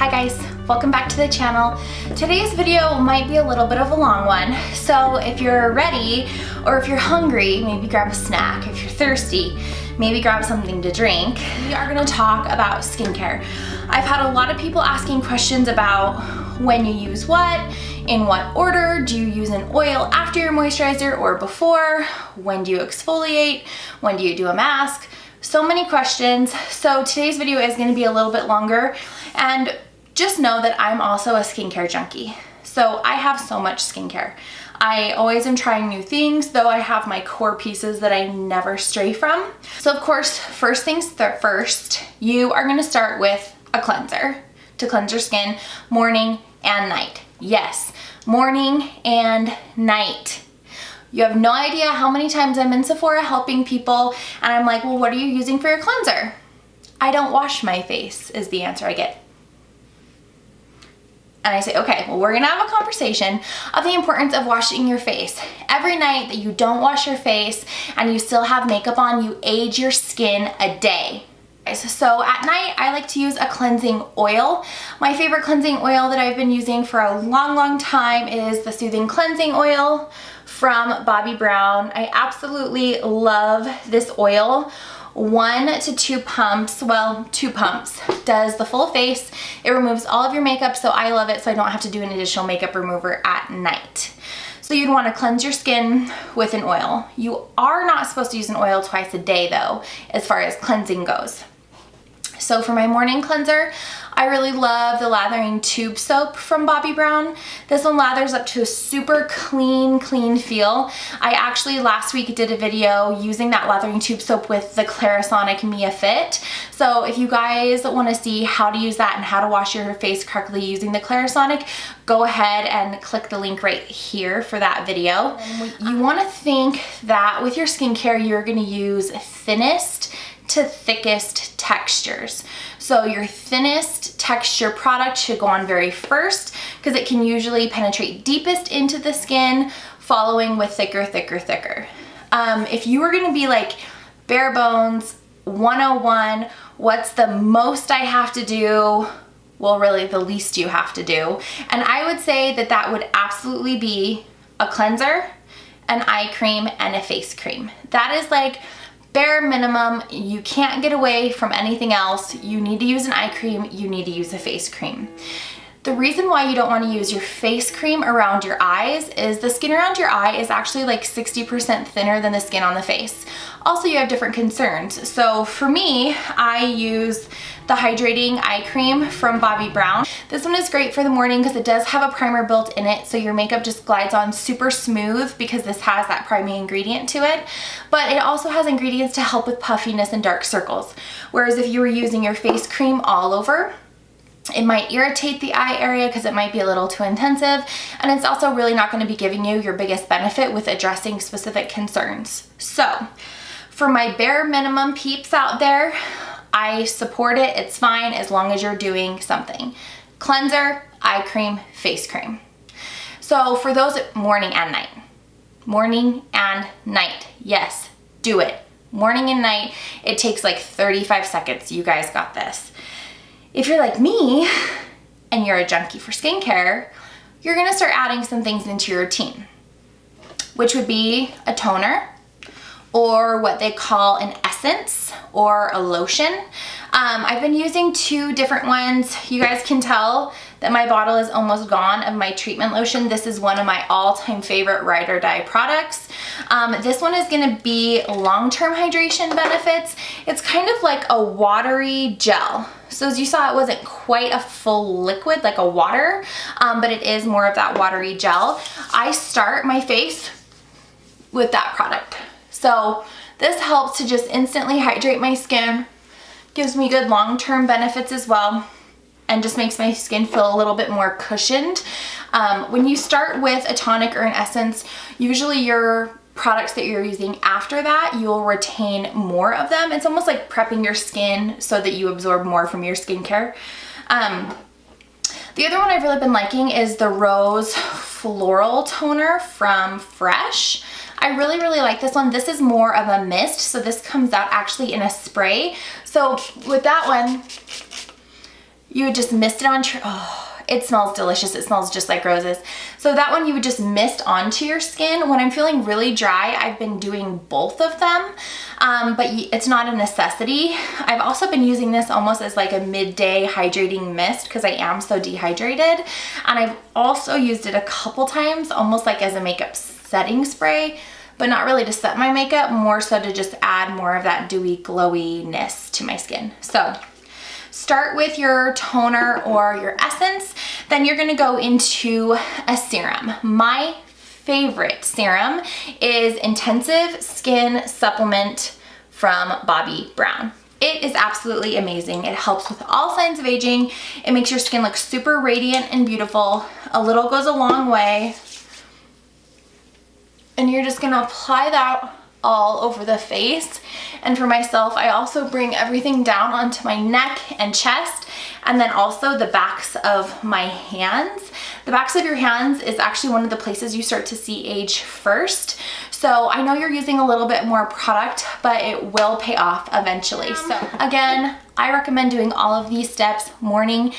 Hi guys, welcome back to the channel. Today's video might be a little bit of a long one, so if you're ready or if you're hungry, maybe grab a snack. If you're thirsty, maybe grab something to drink. We are gonna talk about skincare. I've had a lot of people asking questions about when you use what, in what order, do you use an oil after your moisturizer or before, when do you exfoliate, when do you do a mask? So many questions. So today's video is gonna be a little bit longer, and just know that I'm also a skincare junkie. So I have so much skincare. I always am trying new things, though I have my core pieces that I never stray from. So of course, first things first, you are gonna start with a cleanser to cleanse your skin morning and night. Yes, morning and night. You have no idea how many times I'm in Sephora helping people and I'm like, well, what are you using for your cleanser? I don't wash my face is the answer I get. And I say, okay, well, we're gonna have a conversation of the importance of washing your face. Every night that you don't wash your face and you still have makeup on, you age your skin a day. So at night, I like to use a cleansing oil. My favorite cleansing oil that I've been using for a long time is the Soothing Cleansing Oil from Bobbi Brown. I absolutely love this oil. 1 to 2 pumps, well, 2 pumps, does the full face. It removes all of your makeup, so I love it, so I don't have to do an additional makeup remover at night. So you'd want to cleanse your skin with an oil. You are not supposed to use an oil twice a day though, as far as cleansing goes. So for my morning cleanser, I really love the Lathering Tube Soap from Bobbi Brown. This one lathers up to a super clean feel. I actually last week did a video using that Lathering Tube Soap with the Clarisonic Mia Fit. So if you guys want to see how to use that and how to wash your face correctly using the Clarisonic, go ahead and click the link right here for that video. You want to think that with your skincare, you're going to use thinnest to thickest textures. So your thinnest texture product should go on very first because it can usually penetrate deepest into the skin, following with thicker. If you were gonna be like bare bones 101, what's the most I have to do? Well, really the least you have to do. And I would say that that would absolutely be a cleanser, an eye cream, and a face cream. That is like bare minimum. You can't get away from anything else. You need to use an eye cream, you need to use a face cream. The reason why you don't want to use your face cream around your eyes is the skin around your eye is actually like 60% thinner than the skin on the face. Also, you have different concerns. So for me, I use the Hydrating Eye Cream from Bobbi Brown. This one is great for the morning because it does have a primer built in it, so your makeup just glides on super smooth because this has that priming ingredient to it. But it also has ingredients to help with puffiness and dark circles. Whereas if you were using your face cream all over, it might irritate the eye area because it might be a little too intensive, and it's also really not going to be giving you your biggest benefit with addressing specific concerns. So for my bare minimum peeps out there, I support it. It's fine as long as you're doing something. Cleanser, eye cream, face cream. So for those morning and night. Morning and night. Yes, do it. Morning and night. It takes like 35 seconds. You guys got this. If you're like me and you're a junkie for skincare, you're gonna start adding some things into your routine, which would be a toner or what they call an essence or a lotion. I've been using 2 different ones. You guys can tell that my bottle is almost gone of my treatment lotion. This is one of my all-time favorite ride or die products. This one is gonna be long-term hydration benefits. It's kind of like a watery gel. So as you saw, it wasn't quite a full liquid like a water, but it is more of that watery gel. I start my face with that product. So this helps to just instantly hydrate my skin, gives me good long-term benefits as well, and just makes my skin feel a little bit more cushioned. When you start with a tonic or an essence, usually your products that you're using after that, you'll retain more of them. It's almost like prepping your skin so that you absorb more from your skincare. The other one I've really been liking is the Rose Floral Toner from Fresh. I really like this one. This is more of a mist, so this comes out actually in a spray. So with that one, you would just mist it on, it smells delicious. It smells just like roses. So that one you would just mist onto your skin. When I'm feeling really dry, I've been doing both of them, but it's not a necessity. I've also been using this almost as like a midday hydrating mist because I am so dehydrated. And I've also used it a couple times almost like as a makeup setting spray, but not really to set my makeup, more so to just add more of that dewy glowiness to my skin. So start with your toner or your essence, then you're gonna go into a serum. My favorite serum is Intensive Skin Supplement from Bobbi Brown. It is absolutely amazing. It helps with all signs of aging. It makes your skin look super radiant and beautiful. A little goes a long way. And you're just gonna apply that all over the face. And for myself, I also bring everything down onto my neck and chest, and then also the backs of my hands. The backs of your hands is actually one of the places you start to see age first. So I know you're using a little bit more product, but it will pay off eventually. So again, I recommend doing all of these steps morning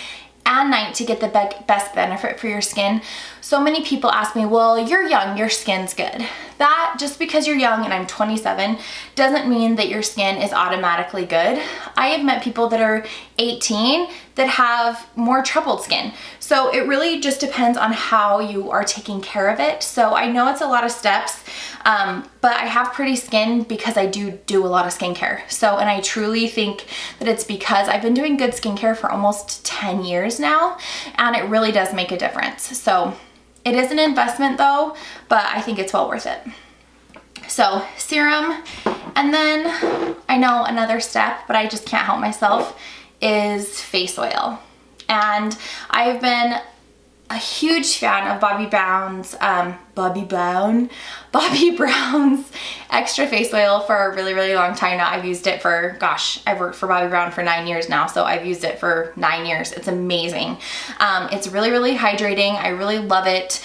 and night to get the best benefit for your skin. So many people ask me, well, you're young, your skin's good. That, just because you're young and I'm 27, doesn't mean that your skin is automatically good. I have met people that are 18 that have more troubled skin. So it really just depends on how you are taking care of it. So I know it's a lot of steps, but I have pretty skin because I do a lot of skincare. So, and I truly think that it's because I've been doing good skincare for almost 10 years now, and it really does make a difference. So it is an investment though, but I think it's well worth it. So serum, and then I know another step, but I just can't help myself, is face oil. And I've been a huge fan of Bobbi Brown's extra face oil for a really, really long time now. I've used it for, gosh, I've worked for Bobbi Brown for 9 years now, so I've used it for 9 years. It's amazing. It's really, really hydrating. I really love it.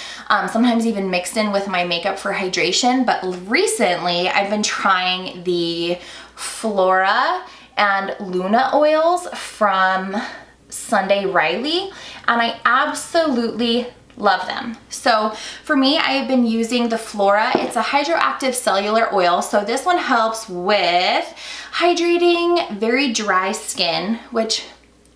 Sometimes even mixed in with my makeup for hydration, but recently I've been trying the Flora and Luna oils from Sunday Riley, and I absolutely love them. So for me, I've been using the Flora. It's a hydroactive cellular oil. So this one helps with hydrating very dry skin, which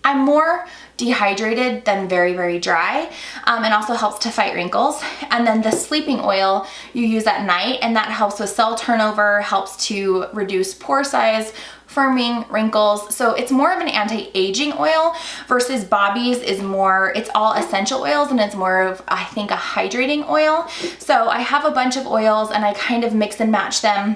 I'm more dehydrated than very, very dry, and also helps to fight wrinkles. And then the sleeping oil you use at night, and that helps with cell turnover, helps to reduce pore size, firming, wrinkles. So it's more of an anti-aging oil versus Bobbi's is more, it's all essential oils, and it's more of, I think, a hydrating oil. So I have a bunch of oils and I kind of mix and match them.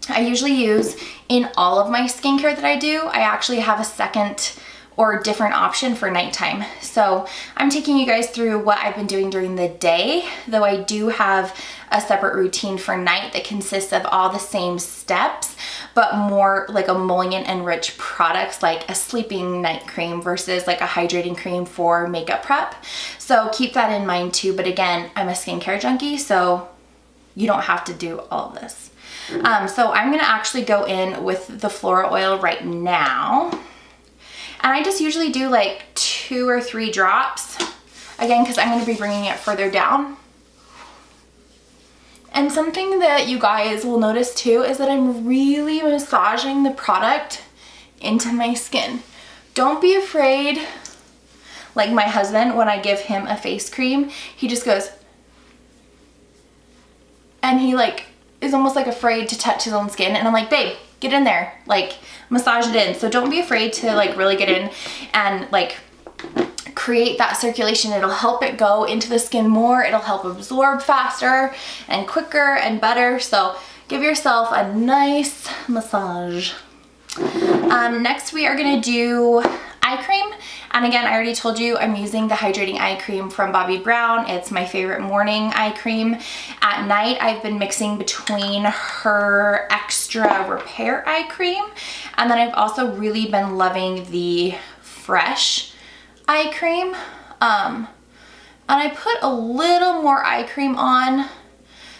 I usually use in all of my skincare that I do. I actually have a second or different option for nighttime. So I'm taking you guys through what I've been doing during the day, though I do have a separate routine for night that consists of all the same steps, but more like emollient and rich products, like a sleeping night cream versus like a hydrating cream for makeup prep. So keep that in mind too. But again, I'm a skincare junkie, so you don't have to do all of this. So I'm gonna actually go in with the Flora oil right now. And I just usually do like 2 or 3 drops, again, because I'm going to be bringing it further down. And something that you guys will notice too is that I'm really massaging the product into my skin. Don't be afraid. Like my husband, when I give him a face cream, he just goes, and he like is almost like afraid to touch his own skin. And I'm like, babe, get in there, like massage it in. So don't be afraid to like really get in and like create that circulation. It'll help it go into the skin more. It'll help absorb faster and quicker and better. So give yourself a nice massage. Next we are gonna do eye cream. And again, I already told you I'm using the hydrating eye cream from Bobbi Brown. It's my favorite morning eye cream. At night, I've been mixing between her extra repair eye cream, and then I've also really been loving the fresh eye cream. And I put a little more eye cream on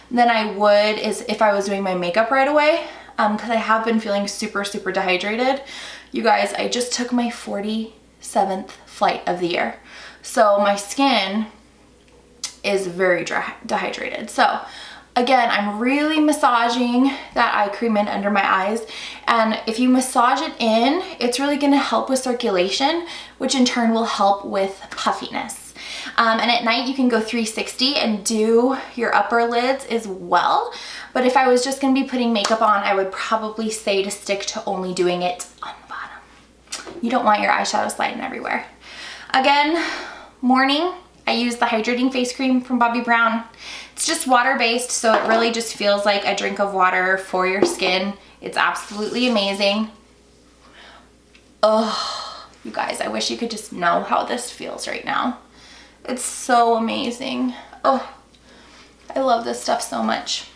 than I would if I was doing my makeup right away, because I have been feeling super, super dehydrated. You guys, I just took my 40 7th flight of the year. So my skin is very dehydrated. So again, I'm really massaging that eye cream in under my eyes. And if you massage it in, it's really gonna help with circulation, which in turn will help with puffiness. And at night you can go 360 and do your upper lids as well. But if I was just gonna be putting makeup on, I would probably say to stick to only doing it on the bottom. You don't want your eyeshadow sliding everywhere. Again, morning, I use the hydrating face cream from Bobbi Brown. It's just water-based, so it really just feels like a drink of water for your skin. It's absolutely amazing. Oh, you guys, I wish you could just know how this feels right now. It's so amazing. Oh, I love this stuff so much.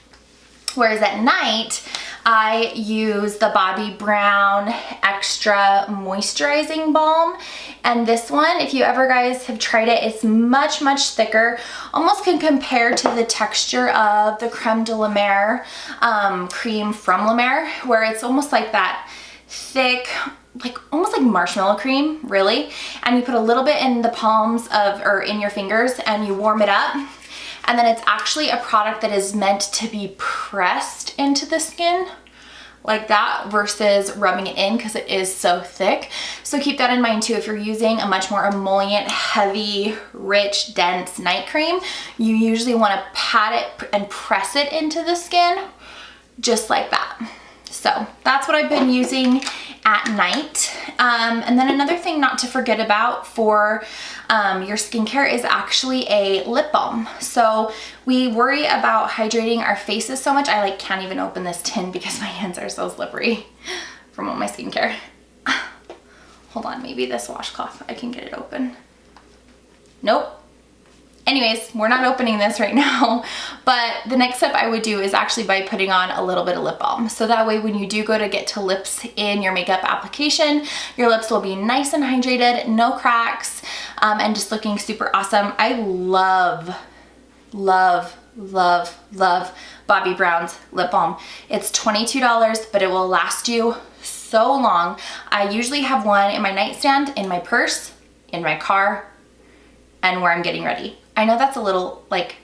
Whereas at night, I use the Bobbi Brown Extra Moisturizing Balm. And this one, if you ever guys have tried it, it's much, much thicker. Almost can compare to the texture of the Creme de la Mer cream from La Mer, where it's almost like that thick, like almost like marshmallow cream, really. And you put a little bit in the palms of, or in your fingers, and you warm it up. And then it's actually a product that is meant to be pressed into the skin like that versus rubbing it in, because it is so thick. So keep that in mind too. If you're using a much more emollient, heavy, rich, dense night cream, you usually want to pat it and press it into the skin just like that. So that's what I've been using at night. And then another thing not to forget about for your skincare is actually a lip balm. So we worry about hydrating our faces so much. I like can't even open this tin because my hands are so slippery from all my skincare. Hold on, maybe this washcloth, I can get it open. Nope. Anyways, we're not opening this right now, but the next step I would do is actually by putting on a little bit of lip balm. So that way when you do go to get to lips in your makeup application, your lips will be nice and hydrated, no cracks, and just looking super awesome. I love, love, love, love Bobbi Brown's lip balm. It's $22, but it will last you so long. I usually have one in my nightstand, in my purse, in my car, and where I'm getting ready. I know that's a little like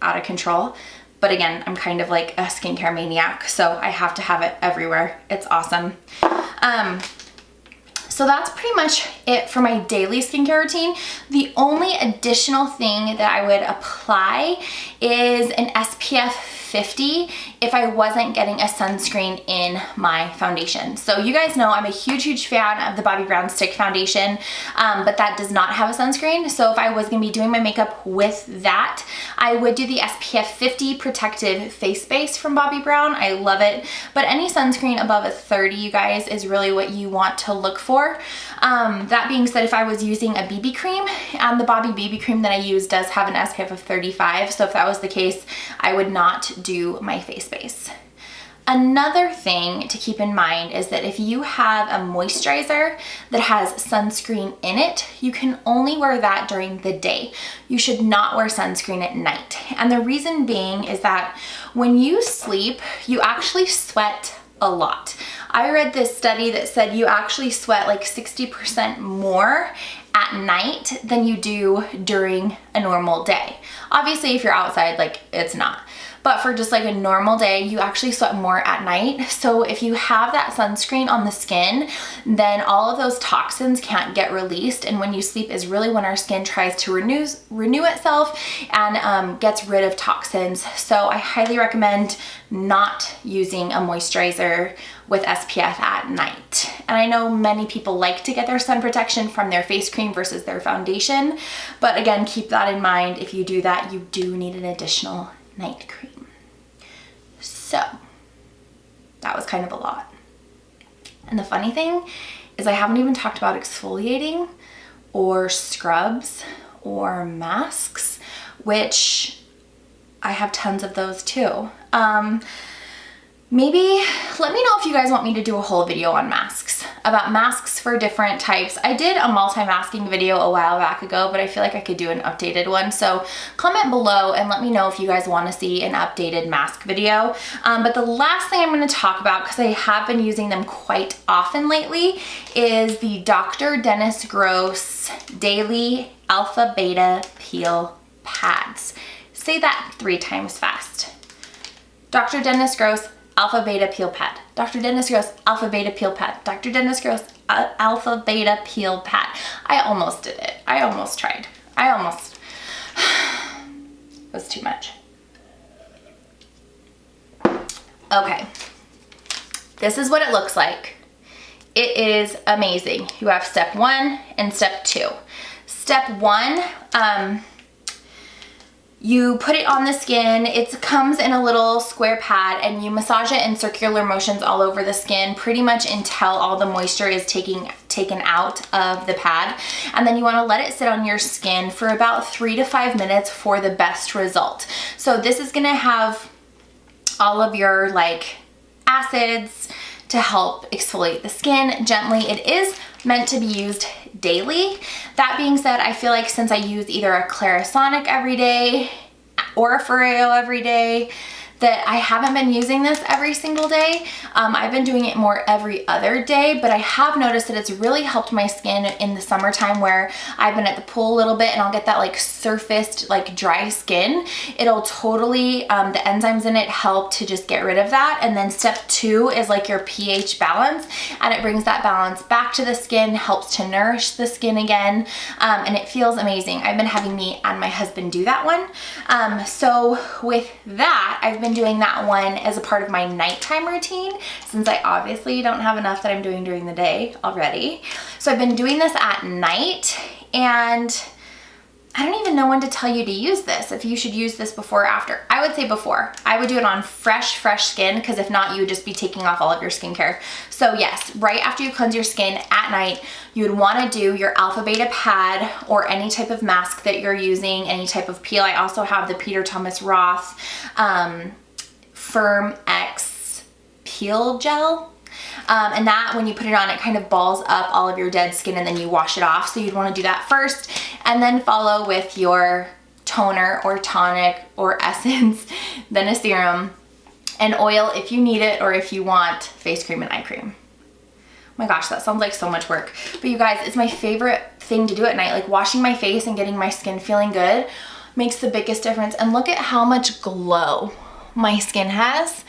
out of control, but again, I'm kind of like a skincare maniac, so I have to have it everywhere. It's awesome. So that's pretty much it for my daily skincare routine. The only additional thing that I would apply is an SPF 50 if I wasn't getting a sunscreen in my foundation. So you guys know I'm a huge, huge fan of the Bobbi Brown Stick Foundation, but that does not have a sunscreen. So if I was gonna be doing my makeup with that, I would do the SPF 50 Protective Face Base from Bobbi Brown. I love it, but any sunscreen above a 30, you guys, is really what you want to look for. That being said, if I was using a BB cream, and the Bobbi BB cream that I use does have an SPF of 35, so if that was the case, I would not do my face base. Another thing to keep in mind is that if you have a moisturizer that has sunscreen in it, you can only wear that during the day. You should not wear sunscreen at night. And the reason being is that when you sleep, you actually sweat a lot. I read this study that said you actually sweat like 60% more at night than you do during a normal day. Obviously, if you're outside, like it's not. But for just like a normal day, you actually sweat more at night. So if you have that sunscreen on the skin, then all of those toxins can't get released. And when you sleep is really when our skin tries to renew itself and gets rid of toxins. So I highly recommend not using a moisturizer with SPF at night. And I know many people like to get their sun protection from their face cream versus their foundation. But again, keep that in mind. If you do that, you do need an additional night cream. So that was kind of a lot. And the funny thing is I haven't even talked about exfoliating or scrubs or masks, which I have tons of those too. Maybe let me know if you guys want me to do a whole video on masks. about masks for different types. I did a multi-masking video a while back ago, but I feel like I could do an updated one. So comment below and let me know if you guys want to see an updated mask video. But the last thing I'm going to talk about, because I have been using them quite often lately, is the Dr. Dennis Gross Daily Alpha Beta Peel Pads. Say that 3 times fast. Dr. Dennis Gross Alpha Beta Peel Pad. Dr. Dennis Gross Alpha Beta Peel Pad. Dr. Dennis Gross Alpha Beta Peel Pad. I almost did it. I almost tried. It was too much. Okay. This is what it looks like. It is amazing. You have step 1 and step 2. Step 1, you put it on the skin. It comes in a little square pad and you massage it in circular motions all over the skin pretty much until all the moisture is taken out of the pad. And then you want to let it sit on your skin for about 3 to 5 minutes for the best result. So this is going to have all of your like acids to help exfoliate the skin gently. It is meant to be used daily. That being said, I feel like since I use either a Clarisonic every day or a Foreo every day, that I haven't been using this every single day. I've been doing it more every other day, but I have noticed that it's really helped my skin in the summertime where I've been at the pool a little bit and I'll get that like surfaced, like dry skin. It'll totally, the enzymes in it help to just get rid of that. And then step 2 is like your pH balance, and it brings that balance back to the skin, helps to nourish the skin again, and it feels amazing. I've been having me and my husband do that one. So with that, I've been doing that one as a part of my nighttime routine since I obviously don't have enough that I'm doing during the day already. So I've been doing this at night, and I don't even know when to tell you to use this, if you should use this before or after. I would say before. I would do it on fresh skin, because if not, you would just be taking off all of your skincare. So yes, right after you cleanse your skin at night, you would want to do your Alpha Beta pad or any type of mask that you're using, any type of peel. I also have the Peter Thomas Roth Firm X Peel Gel. And that, when you put it on, it kind of balls up all of your dead skin and then you wash it off. So you'd want to do that first and then follow with your toner or tonic or essence, then a serum and oil if you need it, or if you want face cream and eye cream. Oh my gosh, that sounds like so much work. But you guys, it's my favorite thing to do at night. Like washing my face and getting my skin feeling good makes the biggest difference. And look at how much glow my skin has,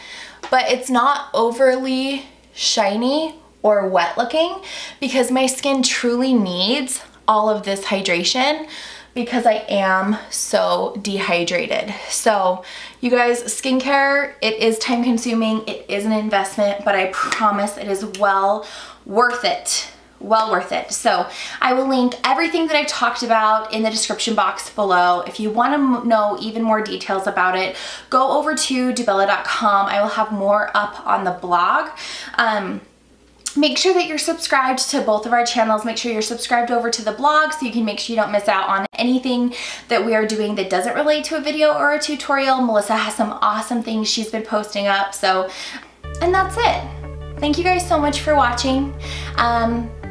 but it's not overly shiny or wet looking because my skin truly needs all of this hydration because I am so dehydrated. So you guys, skincare, it is time consuming, it is an investment, but I promise it is well worth it. Well worth it. So I will link everything that I talked about in the description box below. If you want to know even more details about it, go over to dubella.com. I will have more up on the blog. Make sure that you're subscribed to both of our channels. Make sure you're subscribed over to the blog so you can make sure you don't miss out on anything that we are doing that doesn't relate to a video or a tutorial. Melissa has some awesome things she's been posting up. So, and that's it. Thank you guys so much for watching.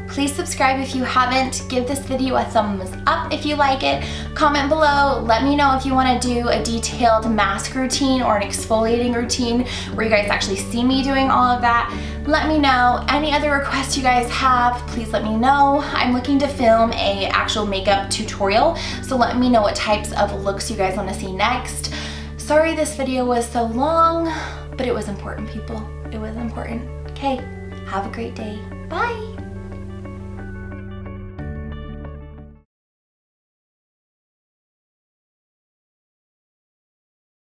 Please subscribe if you haven't. Give this video a thumbs up if you like it. Comment below. Let me know if you want to do a detailed mask routine or an exfoliating routine where you guys actually see me doing all of that. Let me know. Any other requests you guys have, please let me know. I'm looking to film a actual makeup tutorial, so let me know what types of looks you guys want to see next. Sorry this video was so long, but it was important, people. It was important. Okay, have a great day. Bye.